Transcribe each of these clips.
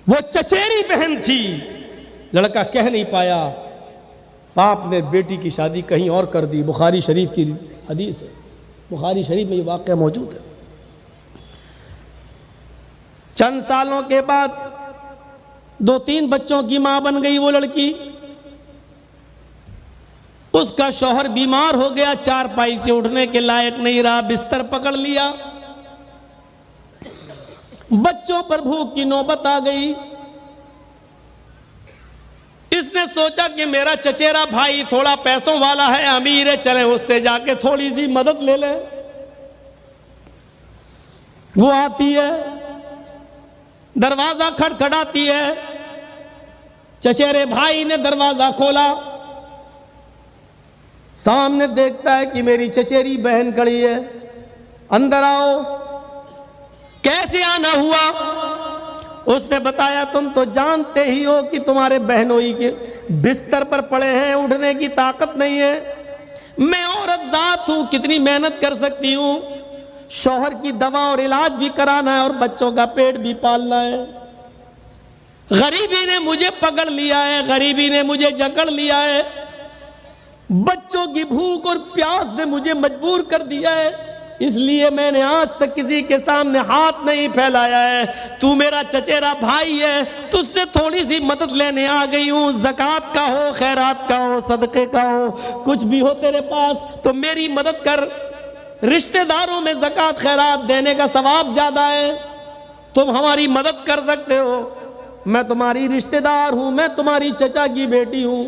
वो चचेरी बहन थी, लड़का कह नहीं पाया, बाप ने बेटी की शादी कहीं और कर दी। बुखारी शरीफ की हदीस है, बुखारी शरीफ में ये वाक़या मौजूद है। चंद सालों के बाद 2-3 बच्चों की मां बन गई वो लड़की। उसका शौहर बीमार हो गया, चारपाई से उठने के लायक नहीं रहा, बिस्तर पकड़ लिया। बच्चों पर भूख की नौबत आ गई। इसने सोचा कि मेरा चचेरा भाई थोड़ा पैसों वाला है, अमीर है, चले उससे जाके थोड़ी सी मदद ले ले। वो आती है, दरवाजा खटखटाती है। चचेरे भाई ने दरवाजा खोला, सामने देखता है कि मेरी चचेरी बहन खड़ी है। अंदर आओ। कैसे आना हुआ? उसने बताया, तुम तो जानते ही हो कि तुम्हारे बहनोई के बिस्तर पर पड़े हैं, उठने की ताकत नहीं है। मैं औरत जात हूं, कितनी मेहनत कर सकती हूं, शौहर की दवा और इलाज भी कराना है और बच्चों का पेट भी पालना है। गरीबी ने मुझे पकड़ लिया है, गरीबी ने मुझे जकड़ लिया है, बच्चों की भूख और प्यास ने मुझे मजबूर कर दिया है, इसलिए मैंने आज तक किसी के सामने हाथ नहीं फैलाया है। तू मेरा चचेरा भाई है, तुझसे थोड़ी सी मदद लेने आ गई हूं। ज़कात का हो, खैरात का हो, सदके का हो, कुछ भी हो तेरे पास तो मेरी मदद कर। रिश्तेदारों में ज़कात खैरात देने का सवाब ज्यादा है, तुम हमारी मदद कर सकते हो। मैं तुम्हारी रिश्तेदार हूं, मैं तुम्हारी चचा की बेटी हूं।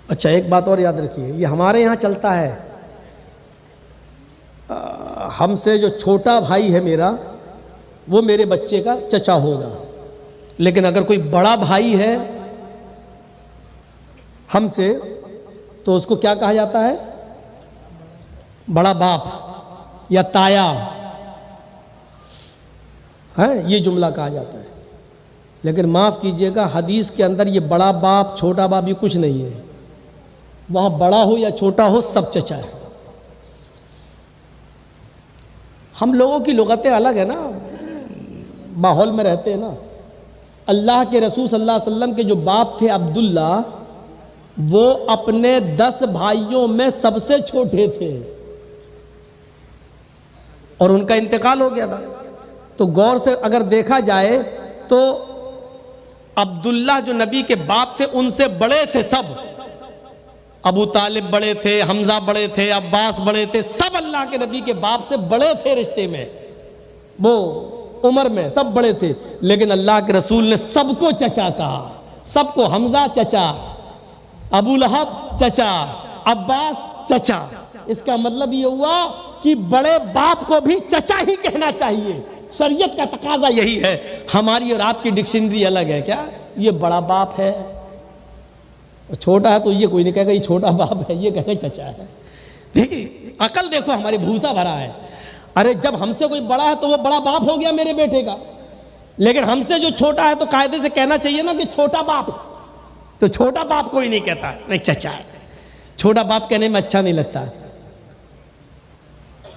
अच्छा, एक बात और याद रखिए, ये हमारे यहाँ चलता है। हमसे जो छोटा भाई है मेरा, वो मेरे बच्चे का चचा होगा, लेकिन अगर कोई बड़ा भाई है हमसे, तो उसको क्या कहा जाता है? बड़ा बाप या ताया है, ये जुमला कहा जाता है। लेकिन माफ कीजिएगा, हदीस के अंदर ये बड़ा बाप छोटा बाप ये कुछ नहीं है। वहां बड़ा हो या छोटा हो, सब चचा है। हम लोगों की लुगतें अलग है ना, माहौल में रहते हैं ना। अल्लाह के रसूल सल्लल्लाहु अलैहि वसल्लम के जो बाप थे अब्दुल्ला, वो अपने 10 भाइयों में सबसे छोटे थे और उनका इंतकाल हो गया था। तो गौर से अगर देखा जाए तो अब्दुल्ला जो नबी के बाप थे, उनसे बड़े थे सब। अबू तालिब बड़े थे, हमजा बड़े थे, अब्बास बड़े थे, सब अल्लाह के नबी के बाप से बड़े थे रिश्ते में, वो उम्र में सब बड़े थे। लेकिन अल्लाह के रसूल ने सबको चचा कहा, सबको। हमजा चचा, अबू लहब चचा, अब्बास चचा। इसका मतलब ये हुआ कि बड़े बाप को भी चचा ही कहना चाहिए। शरीयत का तकाजा यही है। हमारी और आपकी डिक्शनरी अलग है क्या? ये बड़ा बाप है, छोटा है तो ये कोई नहीं कहेगा ये छोटा बाप है, ये कहेगा चचा है। देखिए अकल देखो, हमारी भूसा भरा है। अरे जब हमसे कोई बड़ा है तो वो बड़ा बाप हो गया मेरे बेटे का, लेकिन हमसे जो छोटा है तो कायदे से कहना चाहिए ना कि छोटा बाप। तो छोटा बाप कोई नहीं कहता, नहीं चचा है। छोटा बाप कहने में अच्छा नहीं लगता,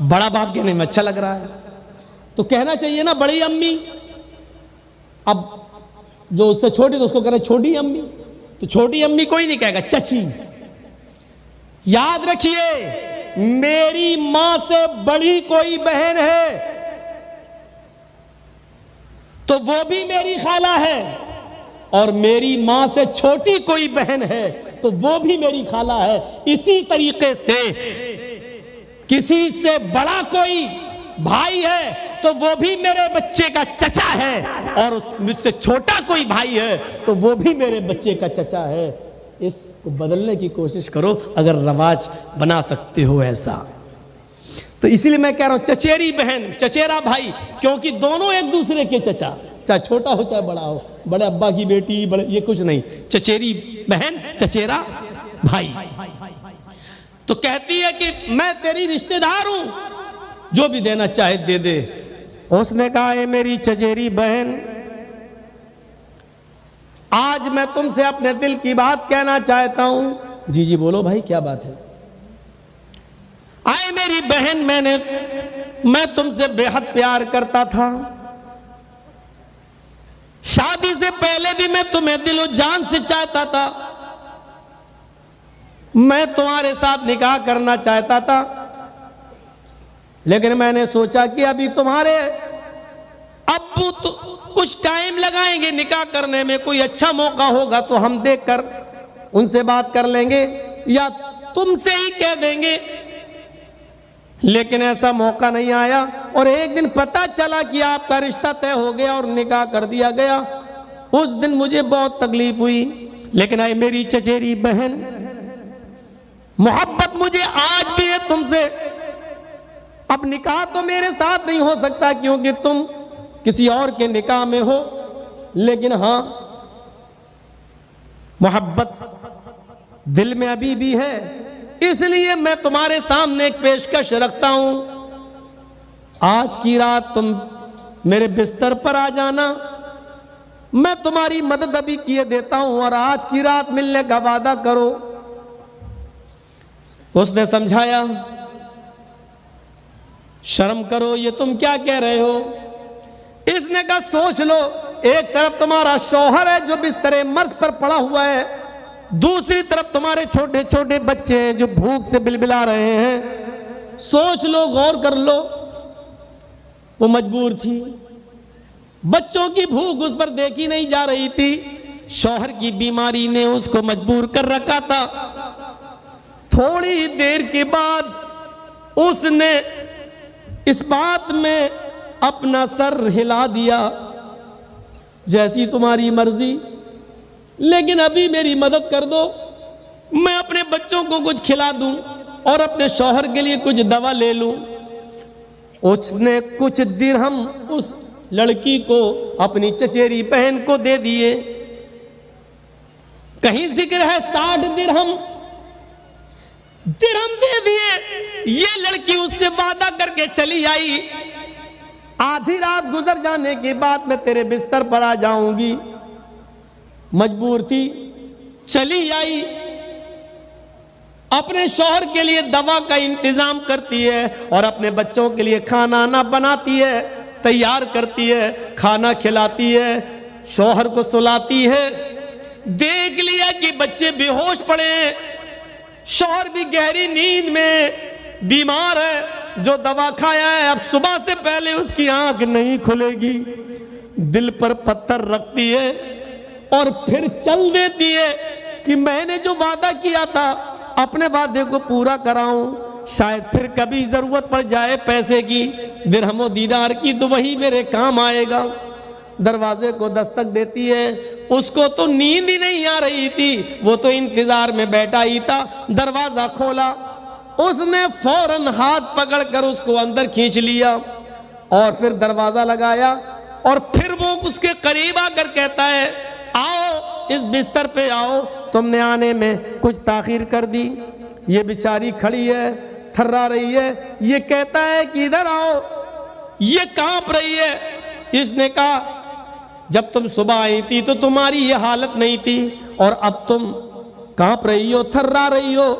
बड़ा बाप कहने में अच्छा लग रहा है, तो कहना चाहिए ना बड़ी अम्मी। अब जो उससे छोटी तो उसको कह रहे छोटी अम्मी, तो छोटी अम्मी कोई नहीं कहेगा, चची। याद रखिए, मेरी मां से बड़ी कोई बहन है तो वो भी मेरी खाला है, और मेरी मां से छोटी कोई बहन है तो वो भी मेरी खाला है। इसी तरीके से किसी से बड़ा कोई भाई है तो वो भी मेरे बच्चे का चचा है, और मुझसे छोटा कोई भाई है तो वो भी मेरे बच्चे का चचा है। इसको बदलने की कोशिश करो अगर रवाज बना सकते हो ऐसा। तो इसीलिए मैं कह रहा हूं चचेरी बहन, चचेरा भाई, क्योंकि दोनों एक दूसरे के चचा, चाहे छोटा हो चाहे बड़ा हो, बड़े अब्बा की बेटी, बड़े, ये कुछ नहीं। चचेरी बहन, चचेरा भाई। तो कहती है कि मैं तेरी रिश्तेदार हूं, जो भी देना चाहे दे दे। उसने कहा, ए मेरी चचेरी बहन, आज मैं तुमसे अपने दिल की बात कहना चाहता हूं। जी जी बोलो भाई, क्या बात है? आए मेरी बहन, मैंने मैं तुमसे बेहद प्यार करता था, शादी से पहले भी मैं तुम्हें दिलो जान से चाहता था, मैं तुम्हारे साथ निकाह करना चाहता था, लेकिन मैंने सोचा कि अभी तुम्हारे अब्बू तो कुछ टाइम लगाएंगे निकाह करने में, कोई अच्छा मौका होगा तो हम देखकर उनसे बात कर लेंगे या तुमसे ही कह देंगे, लेकिन ऐसा मौका नहीं आया। और एक दिन पता चला कि आपका रिश्ता तय हो गया और निकाह कर दिया गया। उस दिन मुझे बहुत तकलीफ हुई, लेकिन आई मेरी चचेरी बहन, मोहब्बत मुझे आज भी है तुमसे। अब निकाह तो मेरे साथ नहीं हो सकता क्योंकि तुम किसी और के निकाह में हो, लेकिन हां मोहब्बत दिल में अभी भी है, इसलिए मैं तुम्हारे सामने एक पेशकश रखता हूं। आज की रात तुम मेरे बिस्तर पर आ जाना, मैं तुम्हारी मदद अभी किए देता हूं और आज की रात मिलने का वादा करो। उसने समझाया, शर्म करो, ये तुम क्या कह रहे हो। इसने कहा सोच लो, एक तरफ तुम्हारा शौहर है जो बिस्तरे मर्ज पर पड़ा हुआ है, दूसरी तरफ तुम्हारे छोटे छोटे बच्चे हैं जो भूख से बिलबिला रहे हैं। सोच लो, गौर कर लो। वो मजबूर थी, बच्चों की भूख उस पर देखी नहीं जा रही थी, शौहर की बीमारी ने उसको मजबूर कर रखा था। थोड़ी देर के बाद उसने इस बात में अपना सर हिला दिया, जैसी तुम्हारी मर्जी, लेकिन अभी मेरी मदद कर दो, मैं अपने बच्चों को कुछ खिला दूं और अपने शौहर के लिए कुछ दवा ले लूं। उसने कुछ दिरहम उस लड़की को, अपनी चचेरी बहन को दे दिए। कहीं जिक्र है 60 दिरहम दे दिए। ये लड़की उससे वादा करके चली आई, आधी रात गुजर जाने के बाद मैं तेरे बिस्तर पर आ जाऊंगी। मजबूर थी, चली आई, अपने शौहर के लिए दवा का इंतजाम करती है और अपने बच्चों के लिए खाना ना बनाती है, तैयार करती है, खाना खिलाती है, शौहर को सुलाती है। देख लिया कि बच्चे बेहोश पड़े हैं, शौहर भी गहरी नींद में बीमार है, जो दवा खाया है अब सुबह से पहले उसकी आंख नहीं खुलेगी। दिल पर पत्थर रखती है और फिर चल देती है कि मैंने जो वादा किया था अपने वादे को पूरा कराऊं, शायद फिर कभी जरूरत पड़ जाए पैसे की, दिरहमो दीनार की, तो वही मेरे काम आएगा। दरवाजे को दस्तक देती है, उसको तो नींद ही नहीं आ रही थी, वो तो इंतजार में बैठा ही था। दरवाजा खोला, उसने फौरन हाथ पकड़कर उसको अंदर खींच लिया और फिर दरवाजा लगाया और फिर वो उसके करीब आकर कहता है, आओ इस बिस्तर पे आओ, तुमने आने में कुछ ताखीर कर दी। ये बेचारी खड़ी है, थर्रा रही है, ये कहता है कि इधर आओ, ये कांप रही है। इसने कहा जब तुम सुबह आई थी तो तुम्हारी ये हालत नहीं थी और अब तुम कांप रही हो, थर्रा रही हो।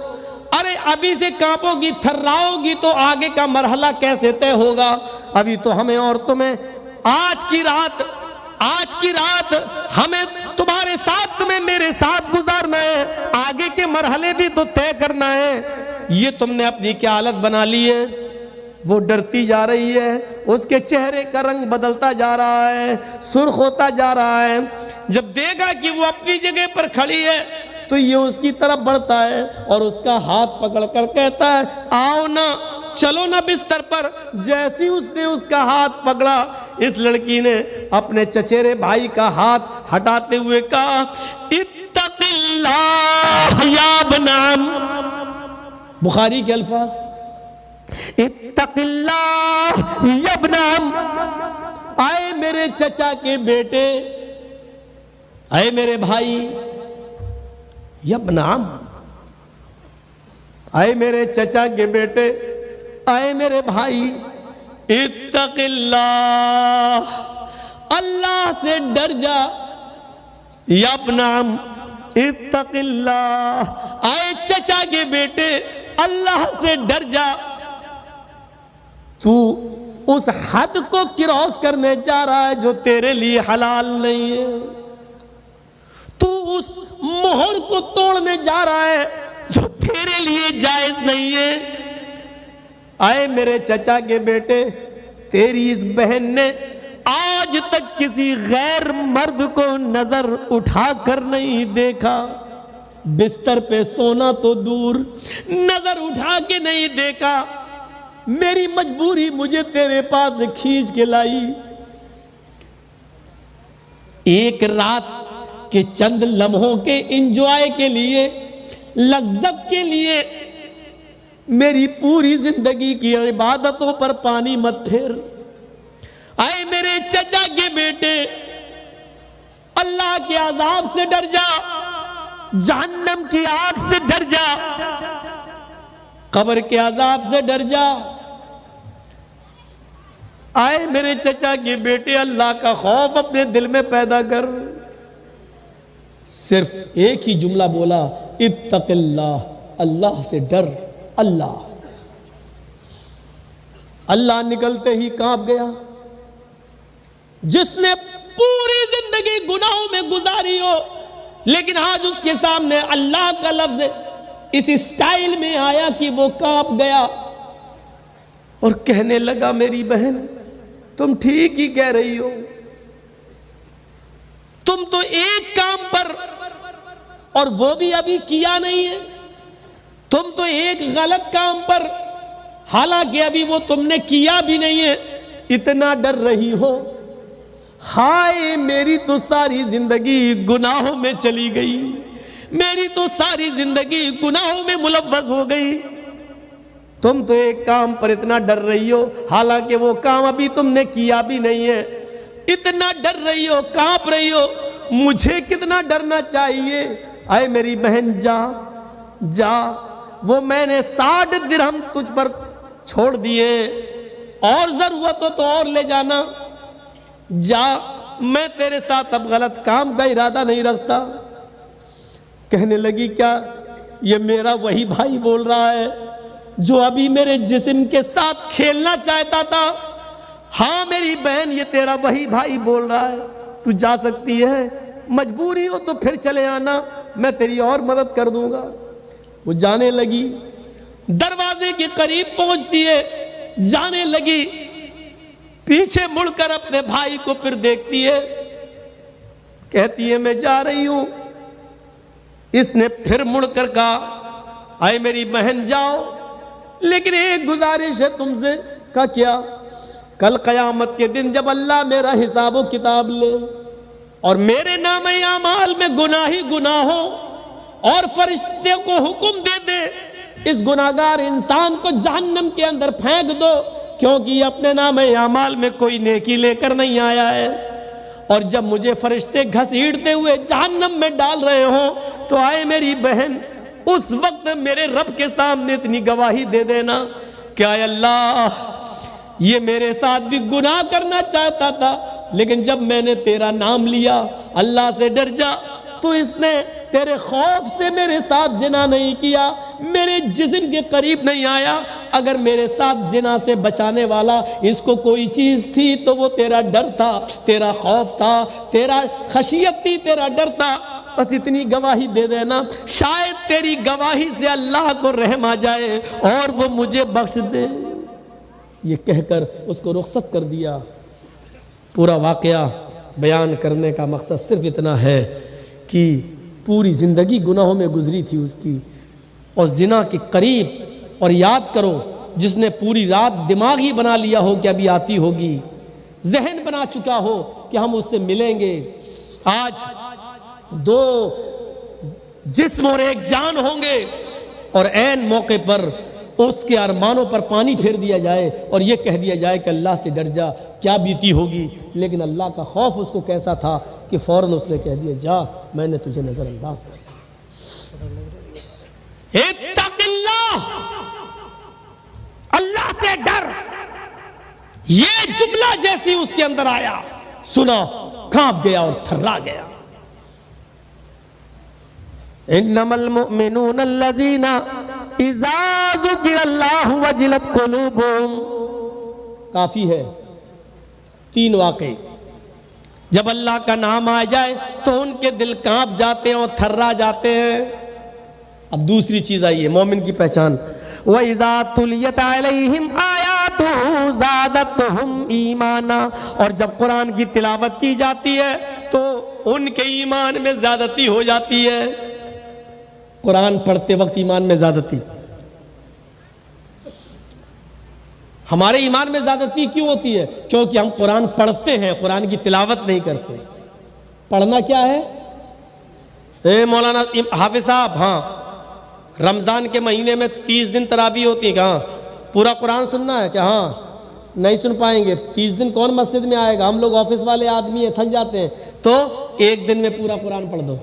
अरे अभी से कांपोगी, थर्राओगी तो आगे का मरहला कैसे तय होगा। अभी तो हमें और तुम्हें आज की रात हमें तुम्हारे साथ, तुम्हें मेरे साथ गुजारना है, आगे के मरहले भी तो तय करना है। ये तुमने अपनी क्या हालत बना ली है। वो डरती जा रही है, उसके चेहरे का रंग बदलता जा रहा है, सुर्ख होता जा रहा है। जब देखा कि वो अपनी जगह पर खड़ी है तो ये उसकी तरफ बढ़ता है और उसका हाथ पकड़कर कहता है, आओ ना, चलो ना बिस्तर पर। जैसी उसने उसका हाथ पकड़ा, इस लड़की ने अपने चचेरे भाई का हाथ हटाते हुए कहा, इत्तक़िल्लाह या बनाम। बुखारी के अल्फाज, इत्तक़िल्लाह या बनाम। आए मेरे चचा के बेटे, आए मेरे भाई, या बनाम, आए मेरे चचा के बेटे, आए मेरे भाई, इत्तक़िल्लाह, अल्लाह से डर जा। या बनाम, इत्तक़िल्लाह, आए चचा के बेटे, अल्लाह से डर जा। तू उस हद को क्रॉस करने जा रहा है जो तेरे लिए हलाल नहीं है। तू उस मोहर को तोड़ने जा रहा है जो तेरे लिए जायज नहीं है। आए मेरे चचा के बेटे, तेरी इस बहन ने आज तक किसी गैर मर्द को नजर उठाकर नहीं देखा। बिस्तर पे सोना तो दूर, नजर उठा के नहीं देखा। मेरी मजबूरी मुझे तेरे पास खींच के लाई। एक रात के चंद लम्हों के इंजॉय के लिए, लज्जत के लिए मेरी पूरी जिंदगी की इबादतों पर पानी मत फेर। आए मेरे चचा के बेटे, अल्लाह के अजाब से डर जा, जहन्नम की आग से डर जा, कब्र के अजाब से डर जा। आए मेरे चचा के बेटे, अल्लाह का खौफ अपने दिल में पैदा कर। सिर्फ एक ही जुमला बोला, इत्तक़िल्लाह, अल्लाह से डर। अल्लाह अल्लाह निकलते ही कांप गया। जिसने पूरी जिंदगी गुनाहों में गुजारी हो, लेकिन आज उसके सामने अल्लाह का लफ्ज इस स्टाइल में आया कि वो कांप गया और कहने लगा, मेरी बहन तुम ठीक ही कह रही हो। तुम तो एक काम पर, और वो भी अभी किया नहीं है, तुम तो एक गलत काम पर, हालांकि अभी वो तुमने किया भी नहीं है, इतना डर रही हो। हाय मेरी तो सारी जिंदगी गुनाहों में चली गई, मेरी तो सारी जिंदगी गुनाहों में मुलव्वस हो गई। तुम तो एक काम पर इतना डर रही हो, हालांकि वो काम अभी तुमने किया भी नहीं है। इतना डर रही हो, कांप रही हो, मुझे कितना डरना चाहिए। आए मेरी बहन, जा जा, वो मैंने 60 दिरहम तुझ पर छोड़ दिए, और जरूरत हो तो और ले जाना। जा, मैं तेरे साथ अब गलत काम का इरादा नहीं रखता। कहने लगी, क्या ये मेरा वही भाई बोल रहा है जो अभी मेरे जिस्म के साथ खेलना चाहता था? हाँ मेरी बहन, ये तेरा वही भाई बोल रहा है। तू जा सकती है, मजबूरी हो तो फिर चले आना, मैं तेरी और मदद कर दूंगा। वो जाने लगी, दरवाजे के करीब पहुंचती है, जाने लगी, पीछे मुड़कर अपने भाई को फिर देखती है, कहती है मैं जा रही हूं। इसने फिर मुड़कर कहा, आए मेरी बहन जाओ, लेकिन एक गुजारिश है तुमसे। का क्या? कल कयामत के दिन जब अल्लाह मेरा हिसाबो किताब ले और मेरे नामे आमाल में गुनाह ही गुनाह हो, और फरिश्ते को हुक्म दे दे इस गुनाहगार इंसान को जहन्नम के अंदर फेंक दो, क्योंकि अपने नामे आमाल में कोई नेकी लेकर नहीं आया है, और जब मुझे फरिश्ते घसीटते हुए जहन्नम में डाल रहे हो, तो आए मेरी बहन, उस वक्त मेरे रब के सामने इतनी गवाही दे देना, क्या अल्लाह ये मेरे साथ भी गुनाह करना चाहता था, लेकिन जब मैंने तेरा नाम लिया, अल्लाह से डर जा, तो इसने तेरे खौफ से मेरे साथ जिना नहीं किया, मेरे जिस्म के करीब नहीं आया। अगर मेरे साथ जिना से बचाने वाला इसको कोई चीज थी तो वो तेरा डर था, तेरा खौफ था, तेरा खशियत थी, तेरा डर था। बस इतनी गवाही दे देना, शायद तेरी गवाही से अल्लाह को रहम आ जाए और वो मुझे बख्श दे। ये कहकर उसको रुखसत कर दिया। पूरा वाकया बयान करने का मकसद सिर्फ इतना है कि पूरी ज़िंदगी गुनाहों में गुजरी थी उसकी, और जिना के करीब। और याद करो, जिसने पूरी रात दिमाग ही बना लिया हो कि अभी आती होगी, जहन बना चुका हो कि हम उससे मिलेंगे, आज दो जिस्म और एक जान होंगे, और ऐन मौके पर उसके अरमानों पर पानी फेर दिया जाए और ये कह दिया जाए कि अल्लाह से डर जा, क्या बीती होगी। लेकिन अल्लाह का खौफ उसको कैसा था कि फौरन उसने कह दिया, जा, मैंने तुझे नजरअंदाज कर दिया। इत्तक़िल्लाह, अल्लाह से डर, ये जुमला जैसी उसके अंदर आया, सुना, कांप गया और थर्रा गया। इन्नमल मुमिनून अल्लज़ीना इज़ा ज़ुकिरल्लाहु वजिलत कुलूबुहुम, काफ़ी है। 3 वाक़े, जब अल्लाह का नाम आ जाए तो उनके दिल कांप जाते हैं और थर्रा जाते हैं। अब दूसरी चीज़ आई है मोमिन की पहचान, वइज़ा तुलियत अलैहिम आयातुहु ज़ादतहुम ईमाना, और जब कुरान की तिलावत की जाती है तो उनके ईमान में ज़्यादती हो जाती है। कुरान पढ़ते वक्त ईमान में ज़्यादती, हमारे ईमान में ज़्यादती क्यों होती है? क्योंकि हम कुरान पढ़ते हैं, कुरान की तिलावत नहीं करते। पढ़ना क्या है? ए मौलाना हाफिज साहब, हाँ रमज़ान के महीने में 30 दिन तरावी होती है, कहाँ पूरा कुरान सुनना है क्या? हाँ नहीं सुन पाएंगे। 30 दिन कौन मस्जिद में आएगा? हम लोग ऑफिस वाले आदमी हैं, थक जाते हैं, तो एक दिन में पूरा कुरान पढ़ दो।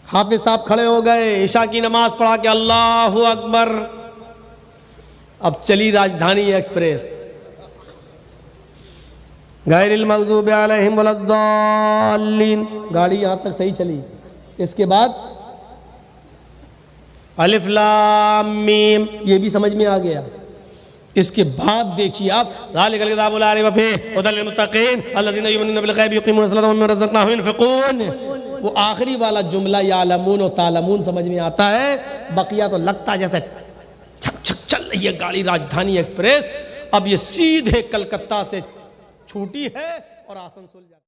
हाफिज साहब खड़े हो गए, इशा की नमाज पढ़ा के अल्लाहु अकबर, अब चली राजधानी एक्सप्रेस, गैरिल मग़दूबि अलैहिम वलद्दाल्लीन, गाड़ी यहां तक सही चली। इसके बाद अलिफ लाम मीम, ये भी समझ में आ गया। इसके बाद देखिए आप, ज़ालिकल किताबु ला रैब फीहि हुदल लिल मुत्तक़ीन अल्लज़ीना युमिनूना बिल ग़ैबि युक़ीमूना अस्सलाता व मिम्मा रज़क़नाहुम युनफ़िक़ून। वो आखिरी वाला जुमला यालमून और तालमून समझ में आता है, बकिया तो लगता जैसे छक छक चल रही है गाड़ी राजधानी एक्सप्रेस। अब ये सीधे कलकत्ता से छूटी है और आसनसोल